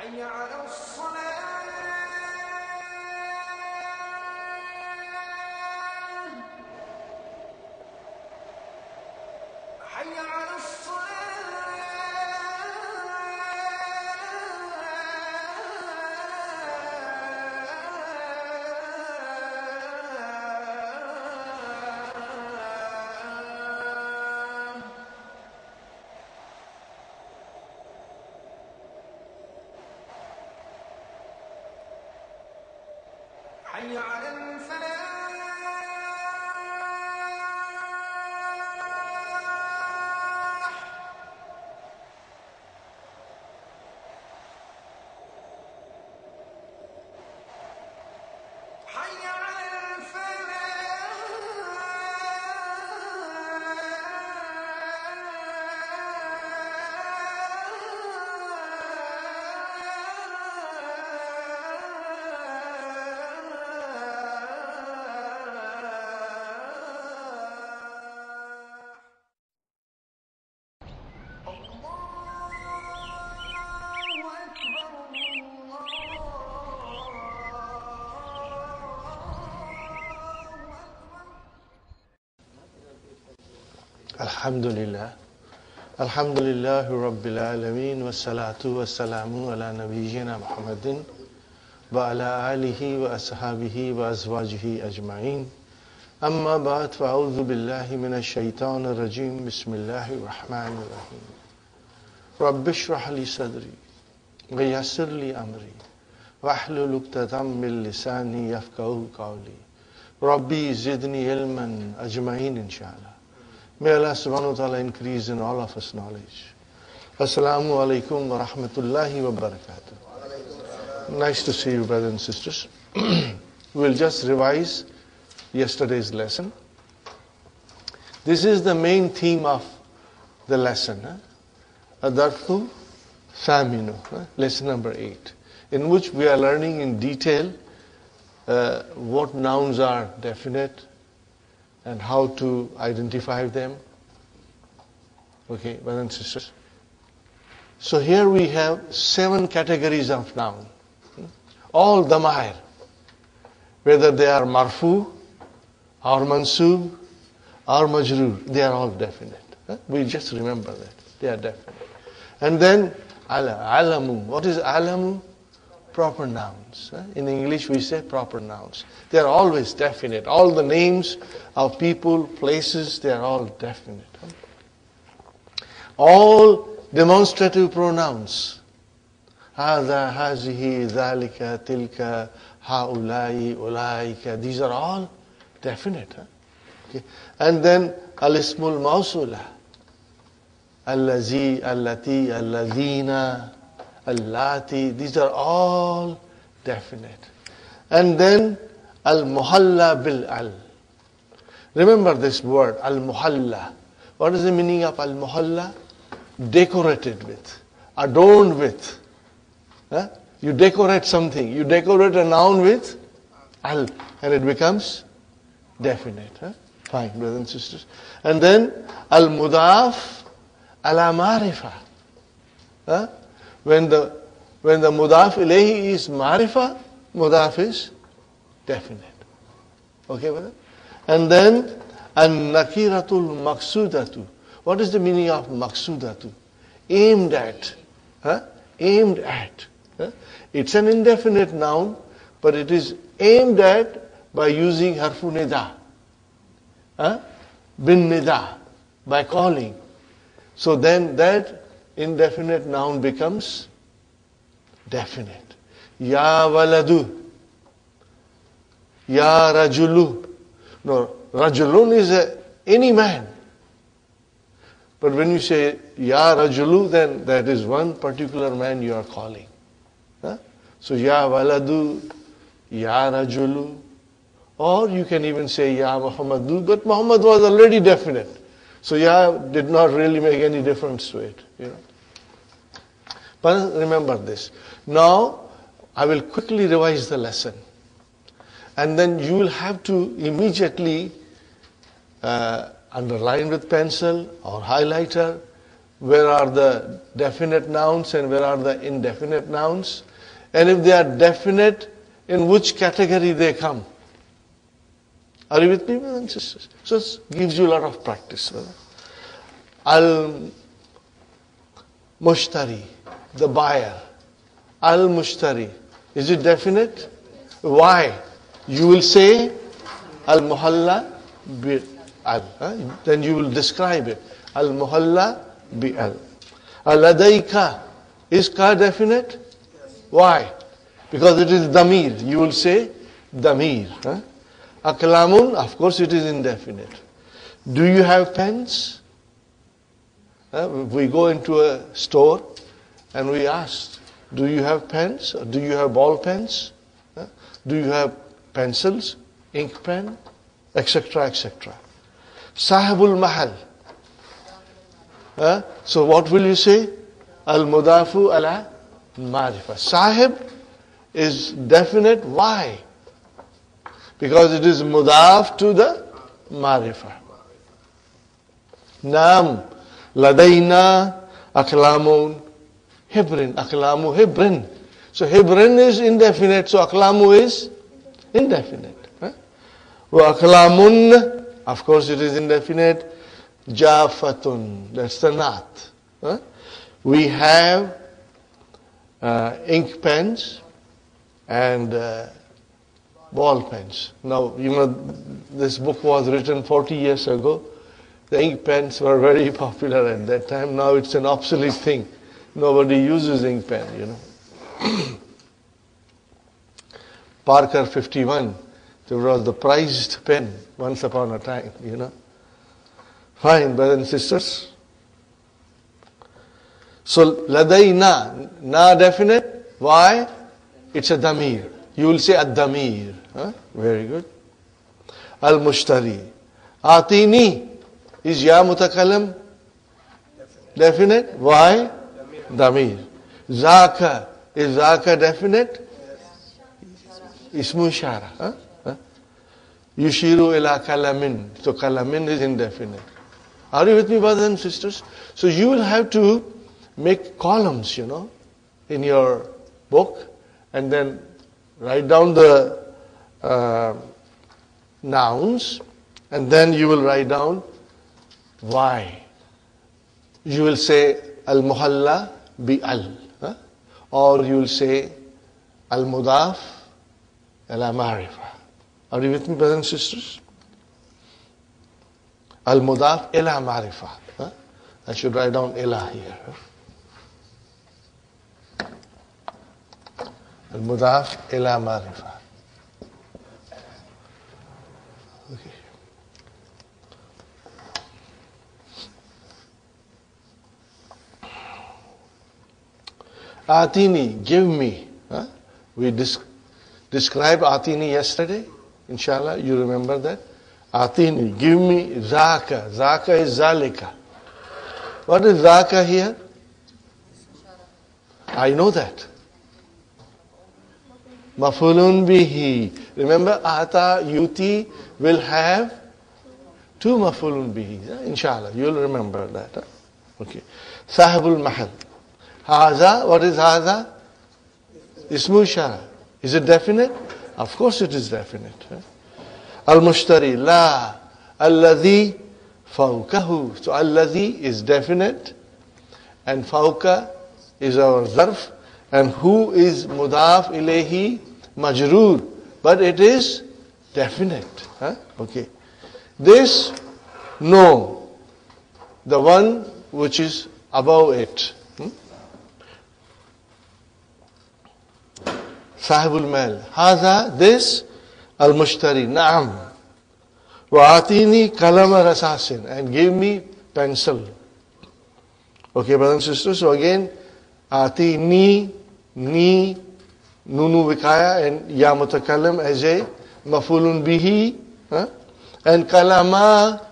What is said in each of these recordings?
حي على الصلاة حي على حي على الفلاح حي على Alhamdulillah. Alhamdulillahi Rabbil Alameen wa salatu wa salamu ala nabiyyina Muhammadin wa ala alihi wa ashabihi wa azwajihi ajma'in. Amma ba'd, fa a'udhu billahi minash shaitanir rajim. Bismillahir rahmanir rahim. Rabbi shrah li sadri wa yassir li amri wahlul 'uqdatam min lisani yafqahu qawli. Rabbi zidni ilman ajma'in inshallah. May Allah subhanahu wa ta'ala increase in all of us knowledge. Assalamu alaikum wa rahmatullahi wa barakatuh. Nice to see you, brothers and sisters. We'll just revise yesterday's lesson. This is the main theme of the lesson. Adarthu Saminu, lesson number 8, in which we are learning in detail what nouns are definite, and how to identify them. Okay, brothers and sisters. So here we have 7 categories of noun. All damair, whether they are marfu, or mansub, or majroor, they are all definite. We just remember that. They are definite. And then alamu. What is alamu? Proper nouns. In English we say proper nouns. They are always definite. All the names of people, places, they are all definite. All demonstrative pronouns. Hada, hazihi, dhalika, tilka, haulai, ulaika. These are all definite. Okay. And then al-ismul mawsula. Allazi, allati, alladhina, allati. These are all definite. And then al-muhalla bil-al. Remember this word, al-muhalla. What is the meaning of al-muhalla? Decorated with, adorned with. You decorate something. You decorate a noun with al, and it becomes definite. Huh? Fine, brothers and sisters. And then al-mudaf ala marifa. Huh? When the mudaf ilayhi is marifa, mudaf is definite. Okay, brother? And then an-nakiratul maqsudatu. What is the meaning of maqsudatu? Aimed at. Huh? Aimed at. Huh? It's an indefinite noun, but it is aimed at by using harfu nida. Bin nida, by calling. So then that indefinite noun becomes definite. Ya waladu. Ya rajulu. No, rajulun is any man. But when you say Ya rajulu, then that is one particular man you are calling. Huh? So Ya waladu, Ya rajulu. Or you can even say Ya Muhammadu, but Muhammad was already definite. So Ya did not really make any difference to it. You know. But remember this. Now, I will quickly revise the lesson. And then you will have to immediately underline with pencil or highlighter where are the definite nouns and where are the indefinite nouns. And if they are definite, in which category they come. Are you with me, brothers and sisters? So it gives you a lot of practice. Al-mushtari, the buyer. Al-mushtari. Is it definite? Why? You will say Al-muhalla bi-al. Then you will describe it. Al-muhalla bi-al. Al-ladayka. Is ka definite? Why? Because it is damir. You will say damir. Aklamun, of course it is indefinite. Do you have pens? We go into a store and we ask, do you have pens? Or do you have ball pens? Do you have pencils, ink pen, etc., etc. Sahibul mahal. So what will you say? Al-mudafu ala marifa. Sahib is definite. Why? Because it is mudaf to the marifa. Nam, ladayna, aklamun, hibrin. Aklamu, hibrin. So hibrin is indefinite, so aklamu is indefinite. Wa aklamun, of course it is indefinite. Jafatun, that's the nat. We have ink pens and ball pens. Now, you know, this book was written 40 years ago. The ink pens were very popular at that time. Now it's an obsolete thing. Nobody uses ink pen, you know. Parker 51, there was the prized pen once upon a time, you know. Fine, brothers and sisters. So, ladayna, na definite. Why? It's a damir. You will say ad-damir. Very good. Al-mushtari. Atini. Is ya mutakalam definite? Why? Damir. Zaka. Is zaka definite? Ismu ishara. Yushiru ila kalamin. So kalamin is indefinite. Are you with me, brothers and sisters? So you will have to make columns, you know, in your book and then write down the nouns and then you will write down why. You will say al-muhalla bi-al. Or you will say al-mudaf ala marifa. Are you with me, brothers and sisters? Al-mudaf ila marifa. I should write down ila here. Al-mudaf ila marifa. Okay. Atini, give me. We described Atini yesterday. Inshallah, you remember that? Atini, give me Zaka. Zaka is Zalika. What is Zaka here? I know that. Mafulun bihi. Remember, ata, yuti will have two mafulun bihi. Inshallah, you'll remember that. Okay. Sahibul mahal. Haza, what is haza? Ismu ishara. Is it definite? Of course it is definite. Al-mushtari, la. Alladhi fawkahu. So alladhi is definite. And fawka is our zarf. And who is mudaf ilayhi majroor. But it is definite. Okay. This, no. The one which is above it. Sahibul mal. Haza, this, al-mushtari, na'am. Wa'atini kalama rasasin. And give me pencil. Okay, brothers and sisters. So again, atini, ni, nunu vikaya, and ya mutakallam as a mafulun bihi. And kalama,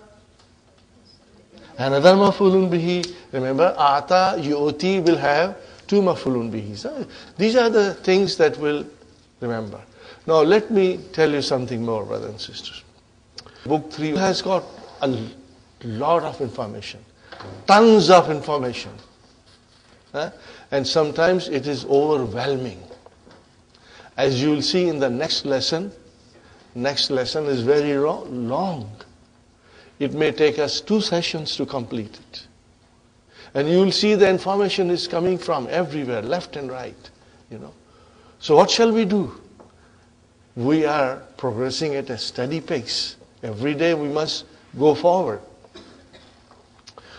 another mafulun bihi. Remember, ata, yu'ti will have two mafulun bihis. These are the things that we'll remember. Now let me tell you something more, brothers and sisters. Book 3 has got a lot of information. Tons of information. And sometimes it is overwhelming. As you will see in the next lesson is very long. It may take us 2 sessions to complete it. And you will see the information is coming from everywhere, left and right. So what shall we do? We are progressing at a steady pace. Every day we must go forward.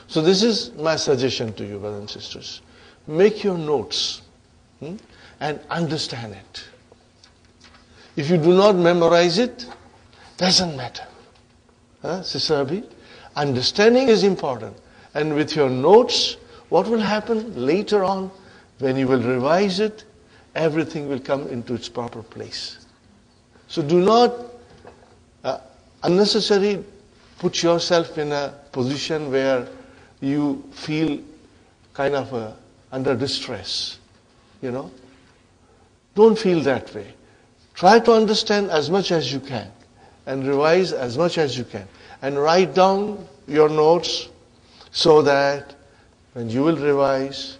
So this is my suggestion to you, brothers and sisters. Make your notes and understand it. If you do not memorize it, doesn't matter. Sister Abhi, understanding is important. And with your notes, what will happen later on, when you will revise it, everything will come into its proper place. So do not unnecessarily put yourself in a position where you feel kind of under distress. Don't feel that way. Try to understand as much as you can and revise as much as you can. And write down your notes so that when you will revise,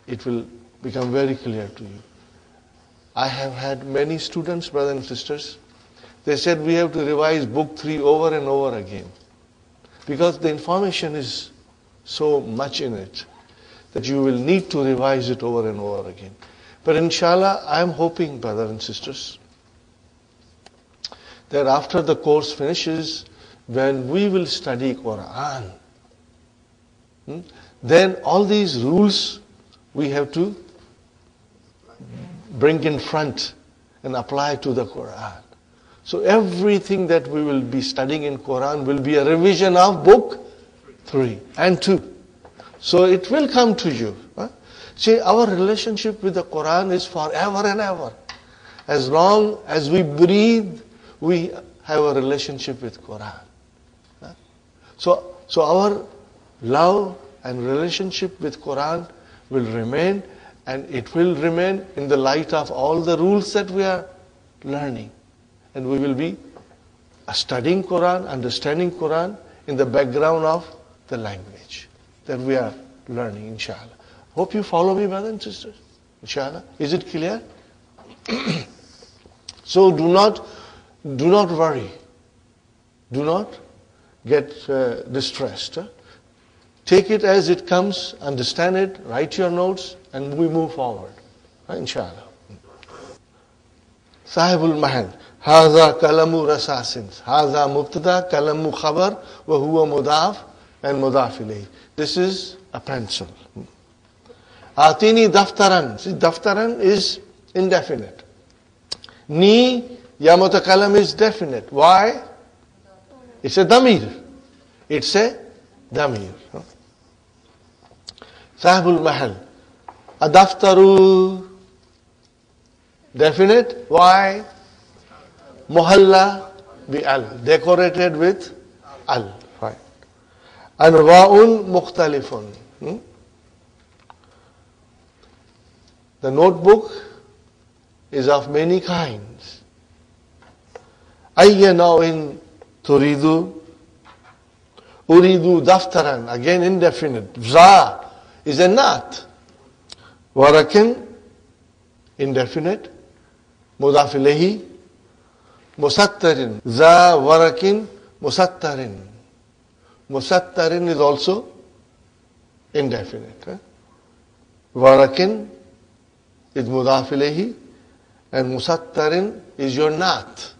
it will become very clear to you. I have had many students, brothers and sisters, they said we have to revise book 3 over and over again. Because the information is so much in it that you will need to revise it over and over again. But inshallah, I am hoping, brothers and sisters, that after the course finishes, when we will study Quran, then all these rules we have to bring in front and apply to the Quran. So everything that we will be studying in Quran will be a revision of book 3 and 2. So it will come to you. See, our relationship with the Quran is forever and ever. As long as we breathe, we have a relationship with Quran. So our love and relationship with Quran will remain, and it will remain in the light of all the rules that we are learning. And we will be studying Quran, understanding Quran in the background of the language that we are learning, inshallah. Hope you follow me, brothers and sisters. Inshallah. Is it clear? So do not worry. Do not get distressed. Take it as it comes, understand it, write your notes, and we move forward. Inshallah. Sahibul mahal. Haza kalamu rasasin. Haza mubtada, kalamu khabar, wa huwa mudaf and mudaf ilayhi. This is a pencil. Atini daftaran. See, daftaran is indefinite. Ni, ya mutakalam is definite. Why? It's a damir. It's a damir. Sahibul mahal. Adaftaru. Definite. Why? Muhalla bi al. Decorated with al. Right. Anwa'un mukhtalifun. The notebook is of many kinds. Ayya nawin turidu. Uridu daftaran. Again indefinite. Za is a not. Warakin, indefinite. Mudaf ilayhi. Musattarin. Za warakin musattarin. Musattarin is also indefinite. Warakin is mudaf ilayhi and musattarin is your not.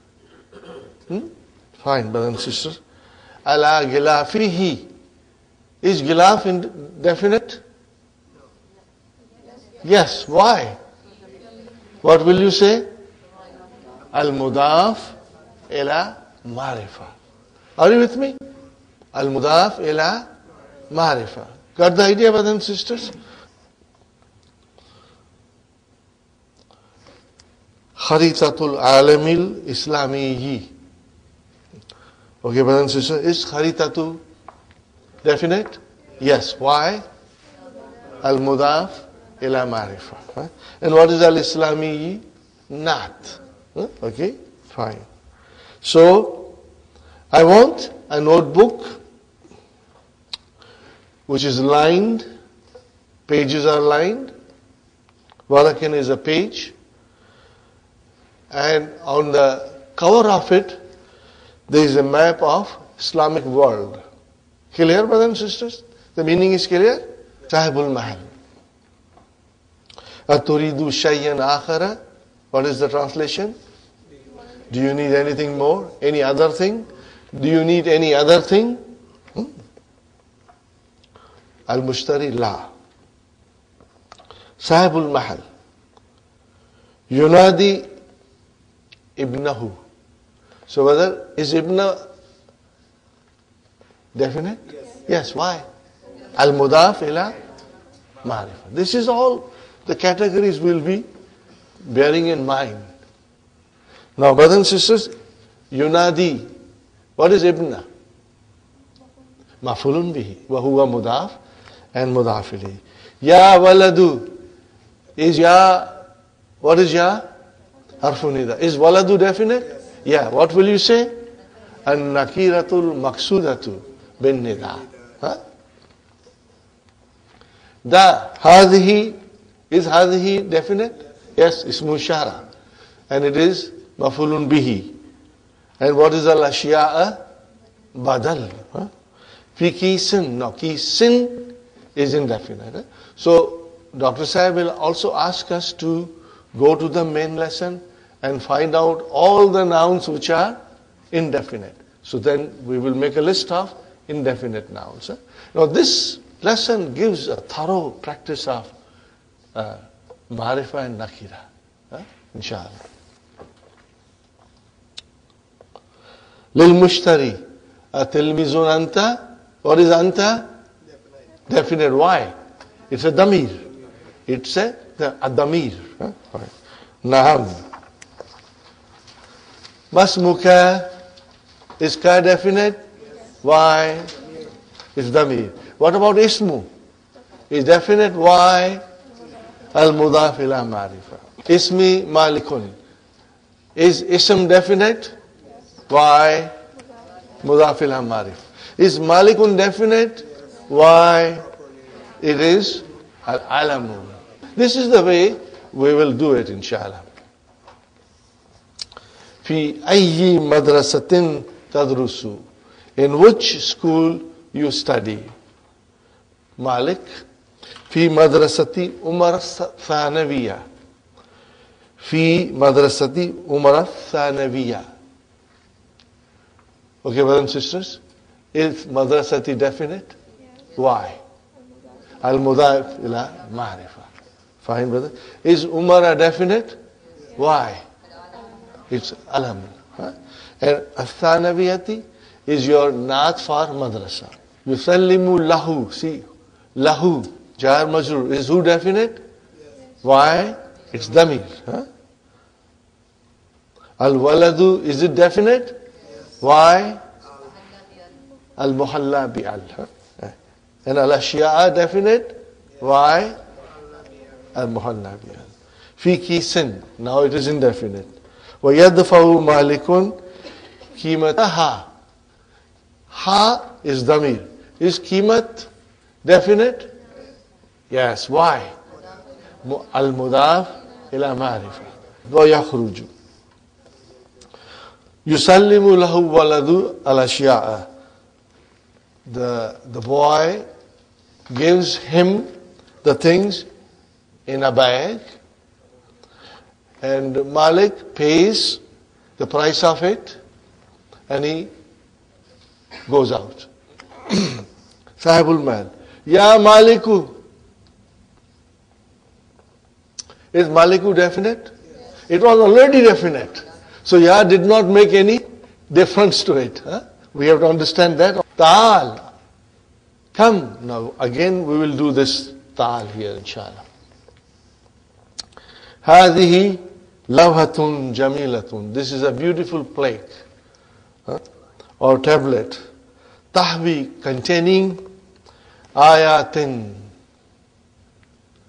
Fine, brothers and sisters. Ala gilafihi. Is gilaf indefinite? Yes. Why? What will you say? Al-mudaf ila marifa. Are you with me? Al-mudaf ila marifa. Got the idea, brothers and sisters? Kharitatul alamil islamiyyi. Okay, brothers and sisters, is kharitatu definite? Yes. Why? Al-mudaf ila marifa. And what is al-islamiyyi? Not. Okay, fine. So, I want a notebook which is lined, pages are lined, warakin is a page, and on the cover of it, there is a map of Islamic world. Clear, brothers and sisters? The meaning is clear? Sahibul Mahal. Aturidu shayyan akhara. What is the translation? Do you need anything more? Any other thing? Do you need any other thing? Al-Mushtari La. Sahibul Mahal. Yunadi ibnahu. So whether is ibna definite? Yes. Why? Al-Mudaf ila Ma'rifah. This is all the categories will be bearing in mind. Now, brothers and sisters, Yunadi. What is ibna? Mafulun bihi. Wa huwa mudaf and mudaf ilayhi. Ya waladu. Is ya, what is ya? Harfu nida. Is waladu definite? Yeah. What will you say? An-nakiratul maksudatu bin nida. Da. Hadhihi. Is hadhihi definite? Yes. Ismu shara. And it is mafulun bihi. And what is al-ashya'a? Badal. Fi kisin. No, kisin is indefinite. So, Dr. Sahib will also ask us to go to the main lesson and find out all the nouns which are indefinite. So then we will make a list of indefinite nouns. Now this lesson gives a thorough practice of Ma'rifah and Nakira. Inshallah. Lil Mushtari. Tilmizun anta. What is anta? Definite. Why? It's a damir. It's a damir. Na'am. Masmuka. Is ka definite? Why? It's damir. What about ismu? Is definite? Why? Al-mudaf ila ma'rifah. Ismi malikun. Is ism definite? Why? Mudaf ila ma'rifah. Is malikun definite? Why? It is al-alamun. This is the way we will do it, inshallah. Fi ayyi madrasatin tadrusu. In which school you study? Malik. Fi madrasati Umar Thanawiya. Fi madrasati Umar Thanawiya. Okay, brothers and sisters? Is madrasati definite? Why? Al-mudaf ila ma'rifah. Fine, brother. Is Umar definite? Why? It's alam. And Athanawiyati is your naat for madrasa. Yusallimu lahu. See, lahu, jar majrur. Is who definite? Why? It's damir. Al-waladu, is it definite? Why? Al-muhalla bi-al. And al-ashya'a definite? Why? Al-muhalla bi-al. Fi kisin. Now it is indefinite. وَيَدْفَعُ مَالِكٌ Qimataha. Ha is damir. Is qimat definite? Yes. Why? Al-mudaf ila ma'rifa. Wa yakhruju. Yusallimu lahu waladu al-ashya'a. The boy gives him the things in a bag, and Malik pays the price of it, and he goes out. Sahibul Mal. Ya Maliku. Is Maliku definite? It was already definite. So Ya did not make any difference to it. Huh? We have to understand that. Ta'al. Come. Now again we will do this ta'al here inshallah. هذه لوحة جميلة. This is a beautiful plate, or tablet. Tahwi, containing ayatin.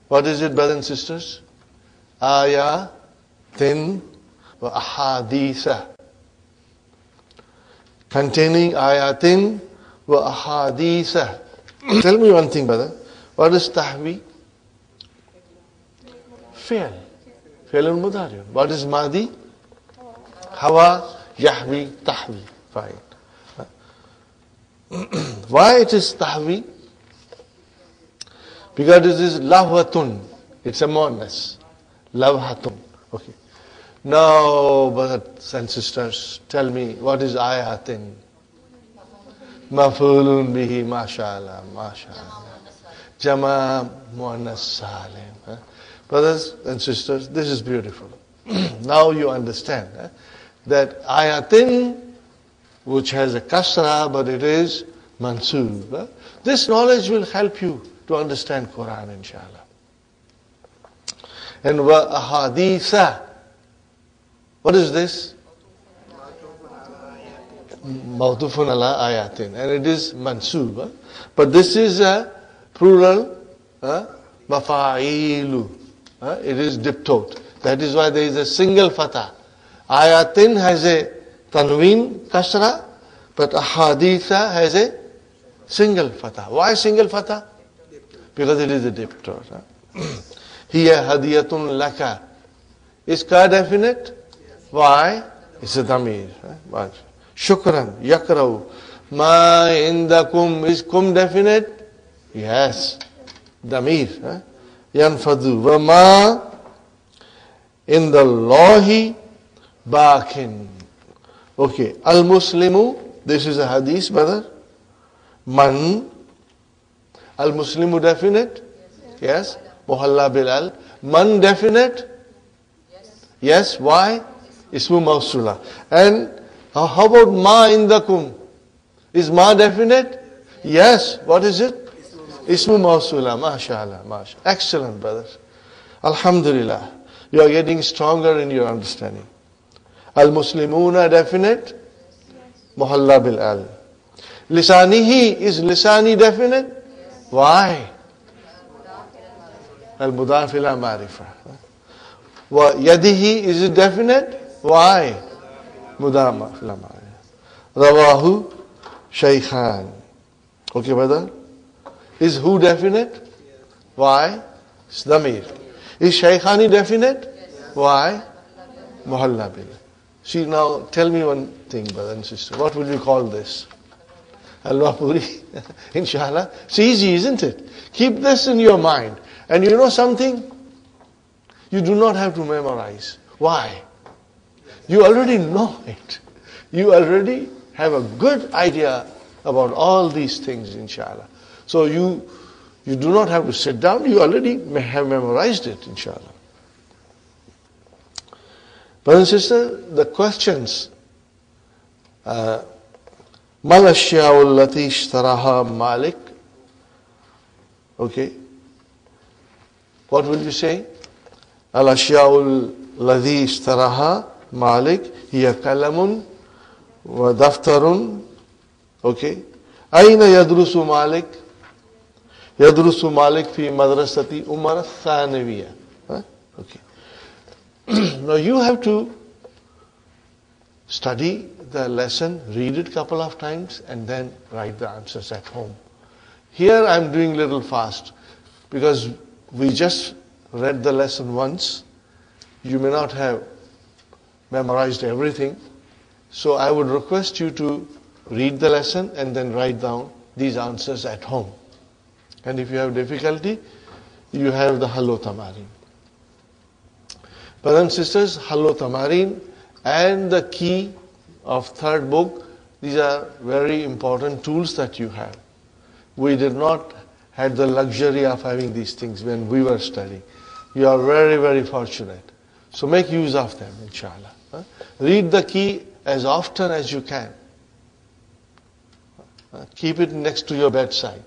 What is it, brothers and sisters? Ayatin wa ahaditha. Containing ayatin wa ahaditha. Tell me one thing, brother. What is tahwi? Fi'l. Fi'l al-mudari. What is madi? Hawa, yahwi, tahwi. Fine. Why it is tahwi? Because it is lavhatun. It's a muannas. Lavhatun. Okay. Now, brothers and sisters, tell me, what is ayatin? Mafulun bihi, mashallah, mashallah. Jama muannas salim. Brothers and sisters, this is beautiful. Now you understand that ayatin, which has a kasra, but it is mansoob. This knowledge will help you to understand Quran, inshallah. And wa ahaditha. What is this? Mawtufun ala ayatin. And it is mansoob. But this is a plural, mafa'ilu. It is diptote. That is why there is a single fatah. Ayatin has a tanween kasra, but ahaditha has a single fatah. Why single fatah? Because it is a diptote. Hiya hadiyatun laka. Is ka definite? Why? It's a damir. Shukran, yakraw. Ma indakum. Is kum definite? Yes. Damir. Yanfadu. Wa ma indallahi bakin. Okay. Al-Muslimu. This is a hadith, brother. Man. Al-Muslimu definite? Yes. Muhalla Bilal. Man definite? Yes. Why? Ismu Mawsula. And how about ma indakum? Is ma definite? Yes. What is it? Ismu Mawsula. MashaAllah. MashaAllah. Excellent, brothers. Alhamdulillah. You are getting stronger in your understanding. Al-Muslimuna definite? Muhalla Bilal. Lisanihi. Is lisani definite? Why? Al-Mudaf ila Ma'rifa. Wa yadihi, is it definite? Why? Mudaf ila Ma'rifa. Rawahu Shaykhan. Okay, brother? Is who definite? Why? It's damir. Is Shaykhani definite? Why? Muhalla bil. See, now tell me one thing, brother and sister. What would you call this? Al-Wahpuri. Inshallah. It's easy, isn't it? Keep this in your mind. And you know something? You do not have to memorize. Why? You already know it. You already have a good idea about all these things, inshallah. So you do not have to sit down. You already have memorized it, inshallah. Brothers and sisters, the questions. Mal ashya'u allati ishtaraha Malik. Okay. What will you say? Al ashya'u alladhi ishtaraha Malik hiya kalamun wa daftarun. Okay. Aina yadrusu Malik? Yadrusu Malik fi madrasati Umar al-Thanawiyya. Okay. Now you have to study the lesson, read it couple of times, and then write the answers at home. Here I'm doing little fast because we just read the lesson once. You may not have memorized everything. So I would request you to read the lesson and then write down these answers at home. And if you have difficulty, you have the Hallo Tamarin. Brothers and sisters, Hallo Tamarin and the key of third book, these are very important tools that you have. We did not have the luxury of having these things when we were studying. You are very, very fortunate. So make use of them, inshallah. Read the key as often as you can. Keep it next to your bedside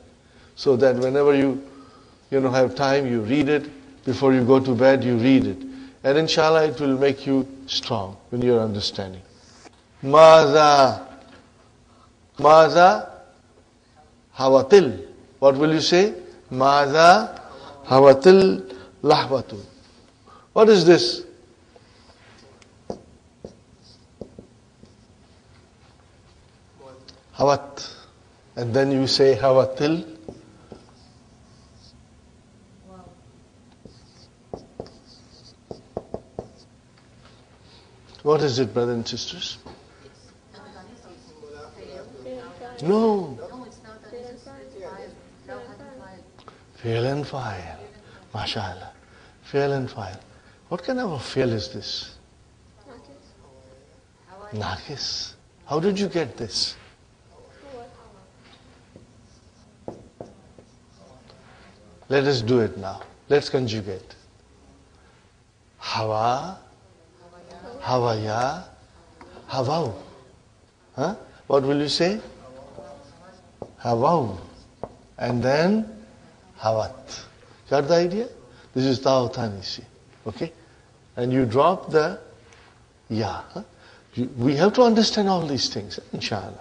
so that whenever you have time, you read it. Before you go to bed, you read it. And inshallah, it will make you strong in your understanding. Maza hawatil. What will you say? Maza hawatil lahwatu. What is this? Hawat. And then you say hawatil. What is it, brothers and sisters? No. Fail and file. MashaAllah. Fail and file. What kind of a fail is this? Nakis. How did you get this? Let us do it now. Let's conjugate. Hawa, Hawaya, Hawau. Huh? What will you say? Hawau. And then Hawat. Got the idea? This is Ta'utanisi. Okay? And you drop the Ya. Huh? We have to understand all these things, inshallah.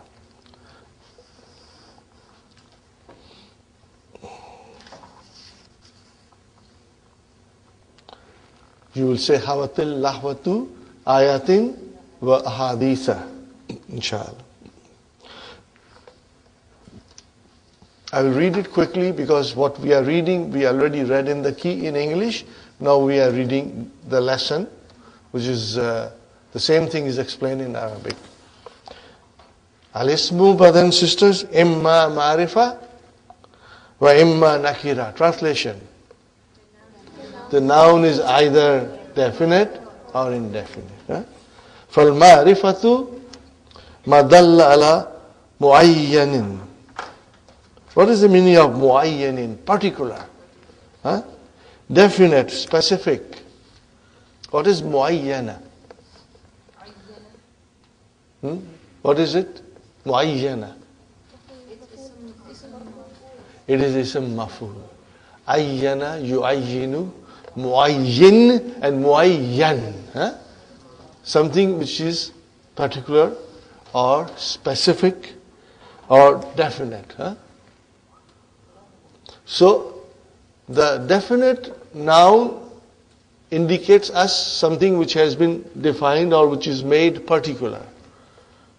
You will say Hawatil Lahwatu Ayatin wa Ahaditha, inshallah. I will read it quickly because what we are reading, we already read in the key in English. Now we are reading the lesson, which is the same thing is explained in Arabic. Al-ismu, brothers and sisters, imma ma'rifa wa imma nakira. Translation. The noun is either definite or indefinite. فَالْمَعْرِفَةُ مَا دَلَّ عَلَى مُعَيَّنٍ. What is the meaning of mu'ayyanin? Particular. Definite, specific. What is mu'ayyana? What is it? Mu'ayyana. It is ism maf'ul. Ayyana, yu'ayyinu, mu'ayyin and mu'ayyan. Something which is particular or specific or definite. So, the definite noun indicates us something which has been defined or which is made particular.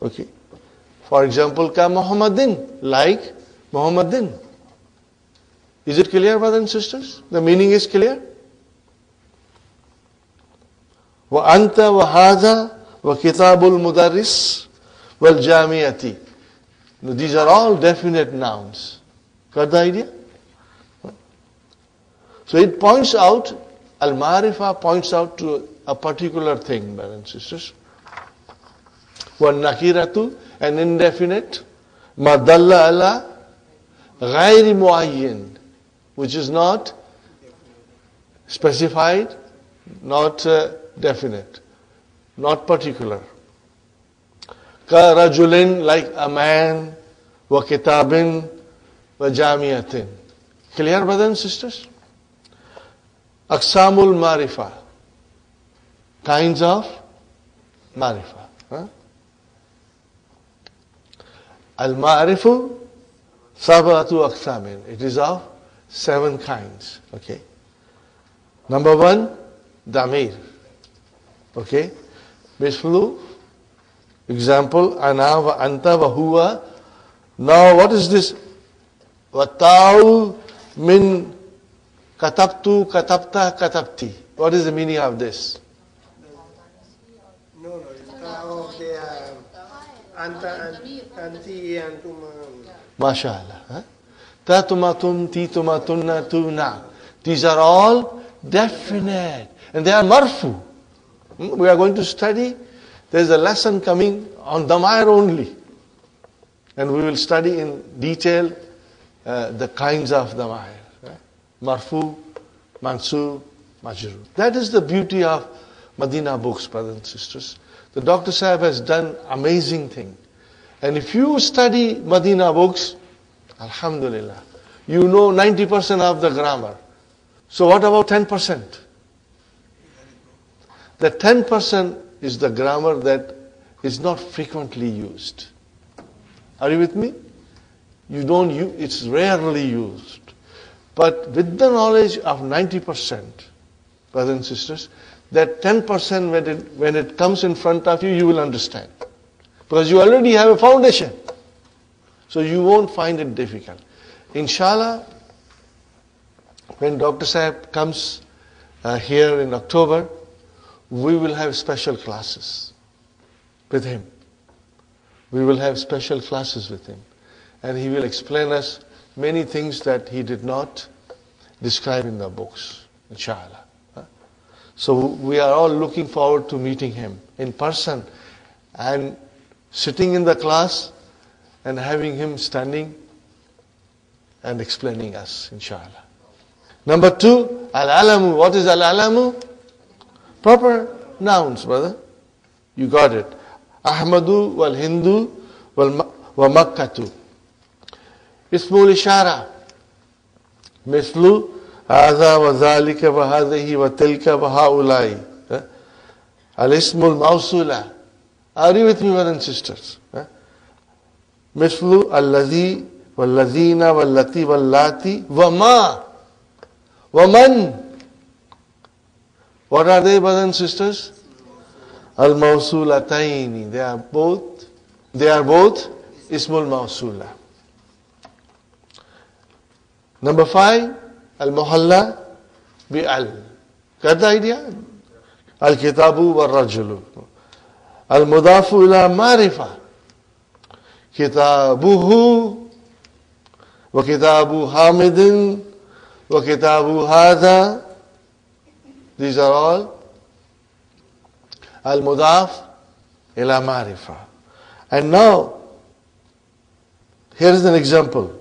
Okay. For example, ka Muhammadin, like Muhammadin. Is it clear, brothers and sisters? The meaning is clear? Wa anta wa hadha wa kitabul mudarris wal jami'ati. These are all definite nouns. Got the idea? So it points out, al-ma'rifa points out to a particular thing, brothers and sisters. Wa nakiratu, an indefinite, ma dalla ala ghairi muayyin, which is not specified, not definite, not particular. Ka rajulin, like a man, wa kitabin, wa jamiatin. Clear, brothers and sisters? Aqsamul marifa, kinds of marifa. Al-ma'rifu sab'atu aqsamin. It is of 7 kinds. Okay. Number 1, damir. Okay. Mislu Example, ana wa anta wa huwa. Now what is this? Watau min katabtu, katabta, katabti. What is the meaning of this? No, it's of the anti, antum. MashaAllah. Huh? Tatumatum, titumatunna, tuna. These are all definite. And they are marfu. We are going to study. There is a lesson coming on Damair only. And we will study in detail the kinds of Damair. Marfu, Mansub, Majrur. That is the beauty of Madina books, brothers and sisters. The Dr. Sahib has done amazing thing. And if you study Madina books, Alhamdulillah, you know 90% of the grammar. So what about 10%? The 10% is the grammar that is not frequently used. Are you with me? You don't use, it's rarely used. But with the knowledge of 90%, brothers and sisters, that 10% when it comes in front of you, you will understand. Because you already have a foundation. So you won't find it difficult. Inshallah, when Dr. Sahib comes here in October, we will have special classes with him. We will have special classes with him. And he will explain us many things that he did not describe in the books, inshallah. So we are all looking forward to meeting him in person and sitting in the class and having him standing and explaining us, inshallah. Number 2, al-alamu. What is al-alamu? Proper nouns, brother. You got it. Ahmadu wal Hindu wa Makkatu. Ismul ishara. Mislu hadha wa dhalika wa hadhihi wa tilka wa haulai. Al-ismul mawsula. Are you with me, brothers and sisters? Mislu alladhi wal ladhina wal lati wal lati wa ma. Wa man. What are they, brothers and sisters? Al-mawsulataini. They are both ismul mawsula. Number 5, al-muhalla bi-al. Got the idea? Al-kitabu wal-rajulu. Al-mudafu ila marifa. Kitabuhu wa kitabu hamidin wa kitabu hadha. These are all al-mudaf ila marifa. And now, here is an example.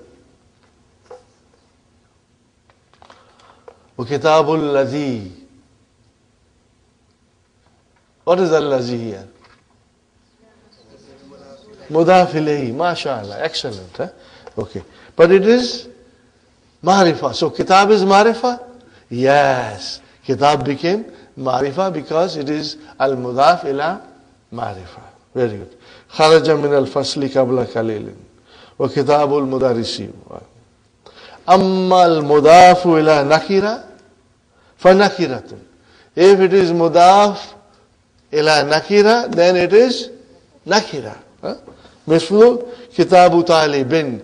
وَكِتَابُ الَّذِي. What is al-lazi here? Mudaf ilayhi. MashaAllah. Excellent. Huh? Okay. But it is marifa. So kitab is marifa? Yes. Kitab became marifa because it is al-mudaf ila marifa. Very good. خرج من الفصل قبل قليل وكتاب المدرسي. أما المضاف إلى نكرة فنكرة. If it is mudaf ila nakira, then it is nakira. مثل كتاب طالب.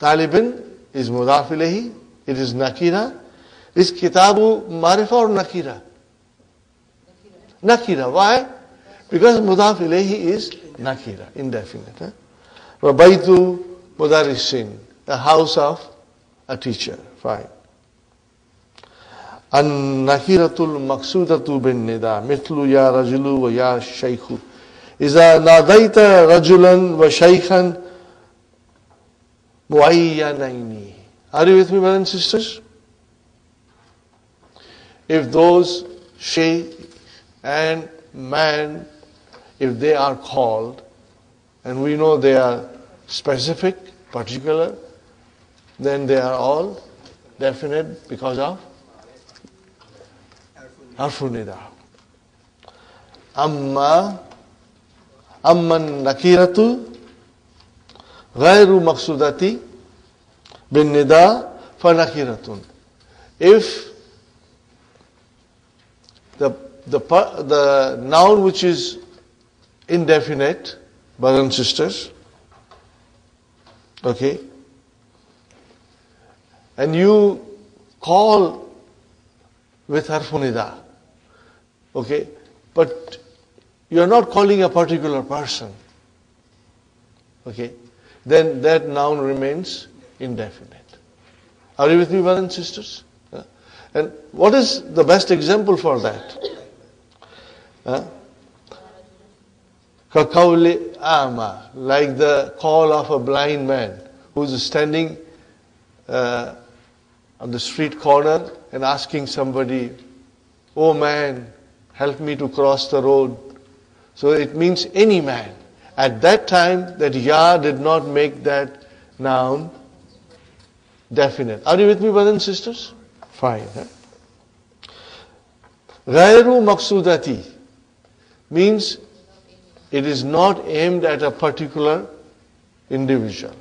طالب is mudaf ilayhi. It is nakira. Is kitabu marifa or nakira? Nakira. Why? Because mudaf ilayhi is nakira, indefinite. Baytu mudarrisin, a house of a teacher. Fine. An-nakiratul maqsudatu bin nida, mithlu ya rajulu wa ya shaykhu. Iza nadaita rajulan wa shaykhan muayyanaini. Are you with me, brothers and sisters? If those shaykh and man, if they are called, and we know they are specific, particular, then they are all definite because of harfun nida. Amman nakiratu ghayru maqsudati bin nida fa nakiratun. If the noun which is indefinite, brothers and sisters. Okay? And you call with harfu nida. Okay? But you are not calling a particular person. Okay? Then that noun remains indefinite. Are you with me, brothers and sisters? And what is the best example for that? Kaqawli ama, like the call of a blind man who is standing on the street corner and asking somebody, "Oh man, help me to cross the road." So it means any man. At that time, that ya did not make that noun definite. Are you with me, brothers and sisters? Fine. Ghairu maqsudati means it is not aimed at a particular individual.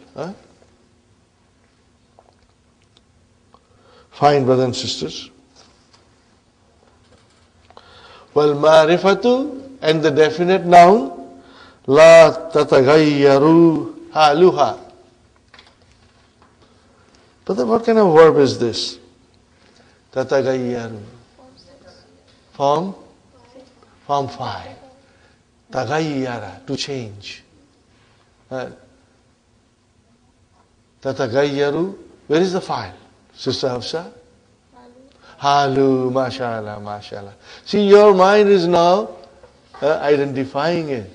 Fine, brothers and sisters. Well, ma'rifatu and the definite noun, la tatagayyaru haluha. But what kind of verb is this? Tatagayyaru. Form 5. Tagayyara, to change. Tatagayyaru, where is the file? Sister Hafsa? Halu, mashallah, mashallah. See, your mind is now identifying it.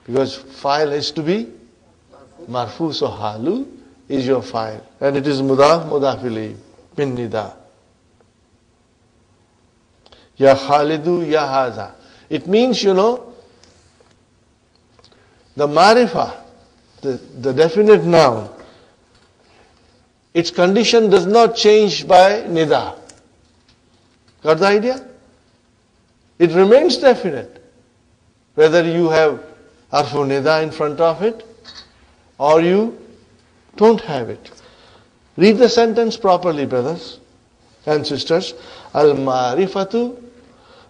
Because file has to be marfu, so halu is your file. And it is mudaf, mudafili, bin nida. Ya Khalidu, ya Haza. It means, the marifa, the definite noun, its condition does not change by nida. Got the idea? It remains definite. Whether you have harfu nida in front of it or you don't have it. Read the sentence properly, brothers and sisters. Al-ma'rifatu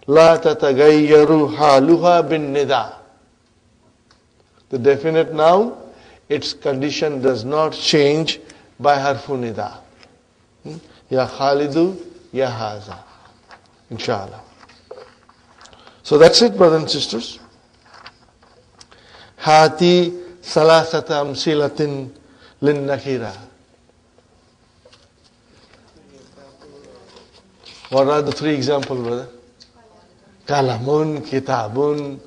la tatagayyaru haluha bin nida. The definite noun, its condition does not change by harfu nida. Ya Khalidu, ya Haza. Inshallah. So that's it, brothers and sisters. Hati salasata amsilatin lin nakira. What are the 3 examples, brother? Kalamun, kitabun,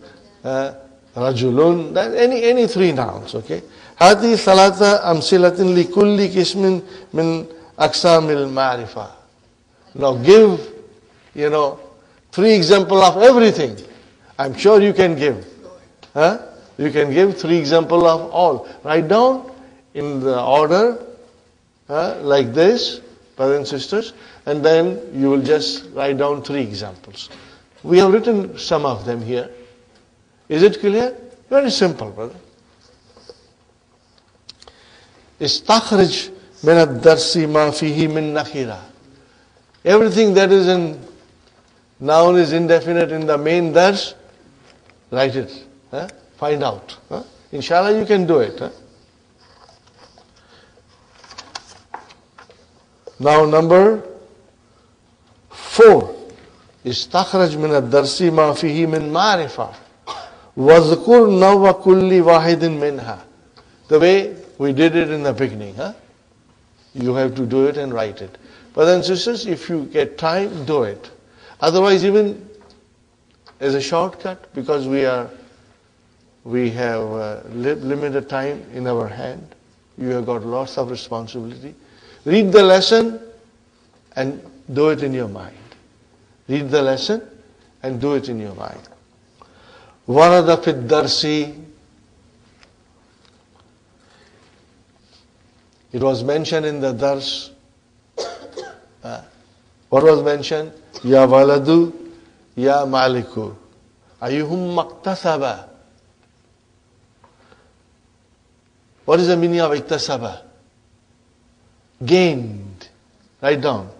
rajulun, any 3 nouns, okay? Hati salata amsilatin li kulli kismin min aksamil ma'rifa. Now give, 3 examples of everything. I'm sure you can give. You can give 3 examples of all. Write down in the order like this, brothers and sisters, and then you will just write down 3 examples. We have written some of them here. Is it clear? Very simple, brother. Istakhrij min ad-darsi ma fihi min nakhira. Everything that is in noun is indefinite in the main dars, write it. Find out. Inshallah you can do it. Now number 4. Istakhraj min ad-darsi ma fihi min ma'rifa. Wazkur nawwa kulli wahidin minha. The way we did it in the beginning. You have to do it and write it. Brothers and sisters, if you get time, do it. Otherwise, even as a shortcut, because we have limited time in our hand, you have got lots of responsibility. Read the lesson and do it in your mind. Read the lesson and do it in your mind. Warada fid darsi. It was mentioned in the dars. What was mentioned? Ya waladu, ya maliku. Ayyuhum maktasaba. What is the meaning of iktasaba? Gained. Write down.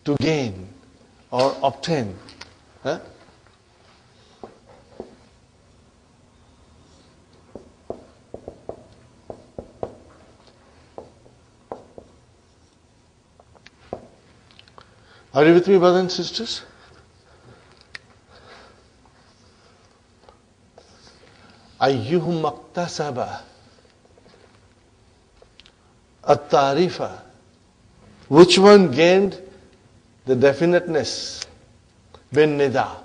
To gain or obtain. Are you with me, brothers and sisters? Ayyuhum maktasaba at-tarifa. Which one gained the definiteness? Bin nida.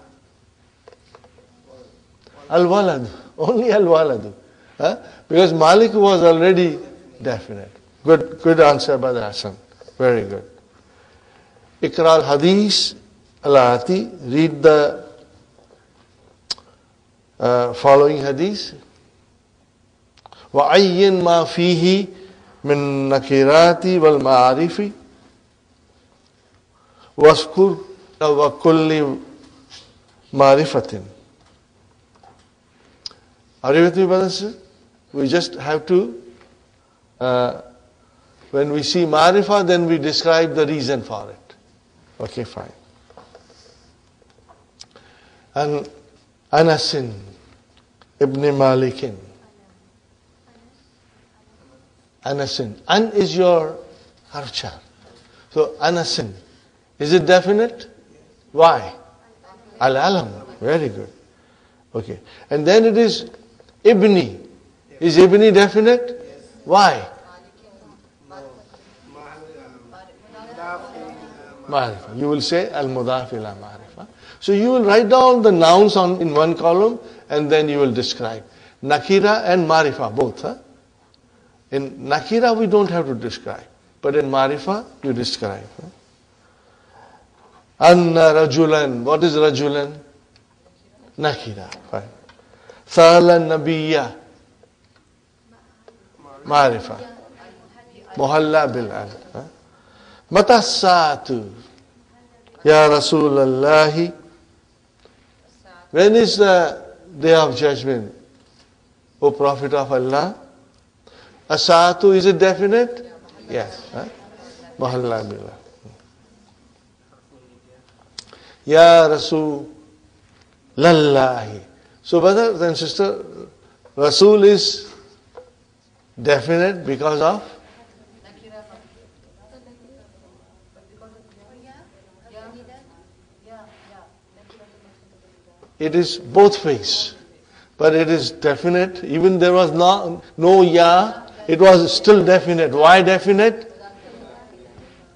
Al-walad. Only al-waladu. Huh? Because Malik was already definite. Good answer, Brother Hassan. Very good. Ikra al-Hadith al-Ati. Read the following hadith. وَعَيِّن مَا فِيهِ مِن نَكِرَاتِ وَالْمَعَارِفِ وَاذْكُرْ وَكُلِّ مَعْرِفَةٍ. Are you with me, brothers? We just have to, when we see ma'rifah, then we describe the reason for it. Okay, fine. And Anasin ibn Malikin. Anasin. An is your harfchar. So Anasin. Is it definite? Why? Al-alam. Very good. Okay. And then it is Ibni. Is Ibni definite? Why? Ma'rifah. You will say al-mudaf ila ma'rifah. So you will write down the nouns in one column and then you will describe. Nakira and Ma'rifah, both. Huh? In Nakira we don't have to describe. But in Ma'rifah you describe. Huh? Anna rajulan. What is rajulan? Nakira. Fine. Sala nabiyya. Ma'rifah. Muhalla bil al. Mata sa'atu. Ya Rasulallahi. When is the day of judgment? O Prophet of Allah. As-sa'atu, is it definite? Yes. Muhalla bil al. Ya Rasulallahi. So brothers and sisters, Rasul is definite because of it is both ways. But it is definite. Even there was no ya, it was still definite. Why definite?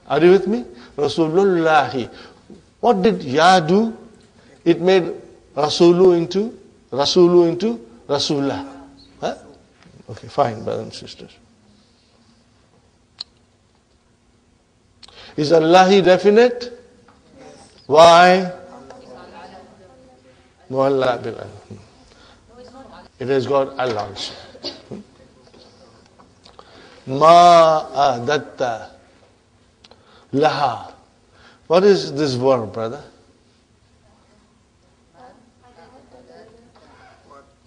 Are you with me? Rasulullahi. What did ya do? It made Rasulu into Rasulullah. Huh? Okay, fine, brothers and sisters. Is Allahi definite? Why? Muhalla bil al. It has got al also. Ma adatta laha. What is this verb, brother?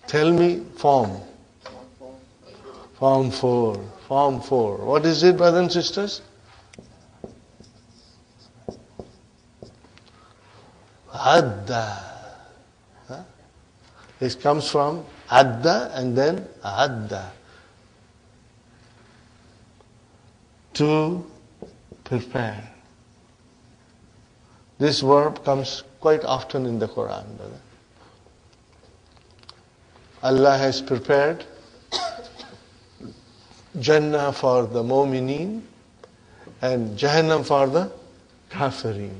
Tell me form. Form 4. Form 4. What is it, brothers and sisters? Adda. Huh? This comes from adda and then adda. To prepare. This verb comes quite often in the Quran, brother. Allah has prepared Jannah for the Mu'mineen and Jahannam for the Kafirin.